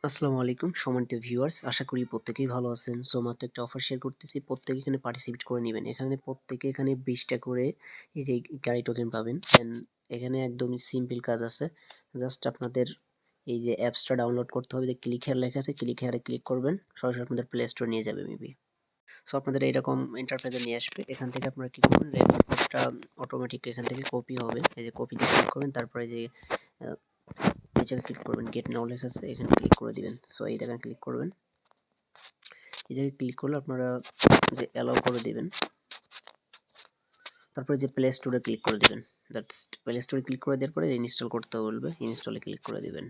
আসসালামু আলাইকুম সম্মানিত ভিউয়ার্স, আশা করি প্রত্যেকেই ভালো আছেন। সো মাত্র একটা অফার শেয়ার করতেছি, প্রত্যেকে এখানে পার্টিসিপেট করে নেবেন। এখানে প্রত্যেকে এখানে 20টা করে এই যে গাড়ি টোকেন পাবেন। এখানে একদমই সিম্পল কাজ আছে। জাস্ট আপনাদের এই যে অ্যাপসটা ডাউনলোড করতে হবে, যে ক্লিক হেয়ার লেখা আছে, ক্লিক হেয়ারে ক্লিক করবেন, সরাসরি আপনাদের প্লে স্টোর নিয়ে যাবে মেবি। সো আপনাদের এইরকম ইন্টারফেসে নিয়ে আসবে। এখান থেকে আপনারা কি করবেন, রেফার কোডটা অটোমেটিক এখান থেকে কপি হবে। এই যে কপিতে ক্লিক করবেন, তারপরে যে এই জায়গায় ক্লিক করবেন, গেট নাও লেখা আছে, এখানে ক্লিক করে দিবেন। সো এই জায়গায় ক্লিক করবেন। এই জায়গায় ক্লিক করলে আপনারা যে অ্যালাউ করে দিবেন, তারপরে যে প্লে স্টোরে ক্লিক করে দিবেন। দ্যাটস প্লে স্টোরে ক্লিক করে দেওয়ার পরে ইনস্টল করতে বলবে, ইনস্টলে ক্লিক করে দিবেন।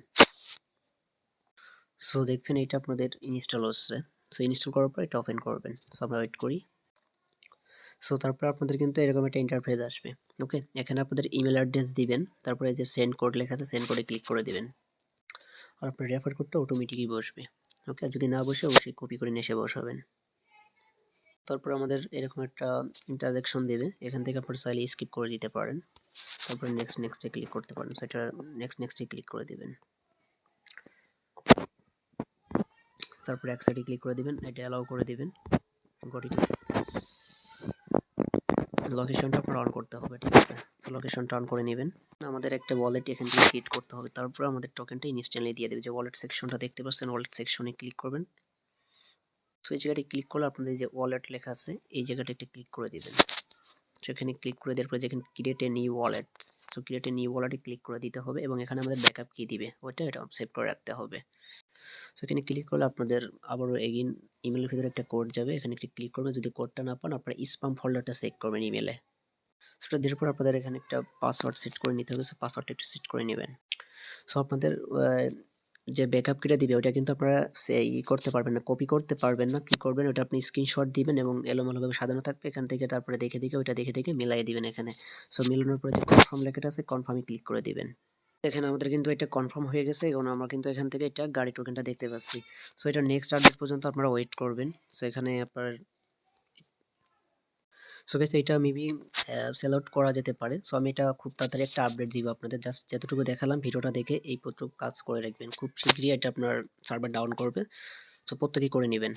সো দেখবেন এটা আপনাদের ইনস্টল হচ্ছে। সো ইনস্টল করার পর এটা ওপেন করবেন। সো আমরা ওয়েট করি। সো তারপর আপনাদের কিন্তু এরকম একটা ইন্টারফেস আসবে। ওকে, এখানে আপনাদের ইমেল অ্যাড্রেস দিবেন, তারপরে যে সেন্ড কোড লেখা আছে, সেন্ড কোডে ক্লিক করে দিবেন। আর আপনার রেফার কোডটা অটোমেটিকই বসবে। ওকে, আর যদি না বসে অবশ্যই কপি করে নিয়ে এসে বসাবেন। তারপর আমাদের এরকম একটা ইন্টারজেকশন দেবে, এখান থেকে আপনারা চাইলে স্কিপ করে দিতে পারেন। তারপর নেক্সটে ক্লিক করতে পারেন। সেটা নেক্সটে ক্লিক করে দিবেন। তারপর এক সাইডে ক্লিক করে দিবেন, এটা অ্যালাউ করে দিবেন। গটিটি লোকেশনটা আপনার অন করতে হবে, ঠিক আছে? তো লোকেশনটা অন করে নেবেন। আমাদের একটা ওয়ালেট এখান থেকে ক্রিয়েট করতে হবে, তারপর আমাদের টোকেনটা ইনস্ট্যান্টলি দিয়ে দেবে। যে ওয়ালেট সেকশনটা দেখতে পাচ্ছেন, ওয়ালেট সেকশনে ক্লিক করবেন। সো এই জায়গাটি ক্লিক করলে আপনাদের যে ওয়ালেট লেখা আছে, এই জায়গাটা একটা ক্লিক করে দিবেন। সেখানে ক্লিক করে দেওয়ার পরে যেখানে create a new wallet, so create a new ওয়ালেটে ক্লিক করে দিতে হবে এবং এখানে আমাদের ব্যাকআপ কি দিবে এটা সেভ করে রাখতে হবে। সো এখানে ক্লিক করলে আপনাদের আবারও এগেইন ইমেলের ভিতরে একটা কোড যাবে, এখানে একটি ক্লিক করবেন। যদি কোডটা না পান, আপনারা স্প্যাম ফোল্ডারটা চেক করবেন ইমেলে। সেটা দেওয়ার পর আপনাদের এখানে একটা পাসওয়ার্ড সেট করে নিতে হবে। সো পাসওয়ার্ডটা একটু সেট করে নেবেন। সো আপনাদের যে ব্যাকআপ কিটা দিবে ওটা কিন্তু আপনারা করতে পারবেন না, কপি করতে পারবেন না। কি করবেন, ওটা আপনি স্ক্রিনশট দিবেন এবং এলোমেলোভাবে সাজানো থাকবে, এখান থেকে তারপরে দেখে ওইটা দেখে মিলাই দিবেন এখানে। সো মিলানোর পরে যে কনফার্ম লেখাটা আছে, কনফার্মে ক্লিক করে দিবেন। দেখেন আমাদের কিন্তু এটা কনফার্ম হয়ে গেছে এবং আমরা কিন্তু এখান থেকে এটা গাড়ি টোকেনটা দেখতে পাচ্ছি। সো এটা নেক্সট আপডেট পর্যন্ত আপনারা ওয়েট করবেন। সো এখানে আপনার সো গাইস এটা মেবি সেল আউট করা যেতে পারে। সো আমি এটা খুব তাড়াতাড়ি একটা আপডেট দিব আপনাদের। জাস্ট যতটুকু দেখালাম ভিডিওটা দেখে এই প্রচুর কাজ করে রাখবেন। খুব শীঘ্রই এটা আপনার সার্ভার ডাউন করবে। সো প্রত্যেকেই করে নেবেন।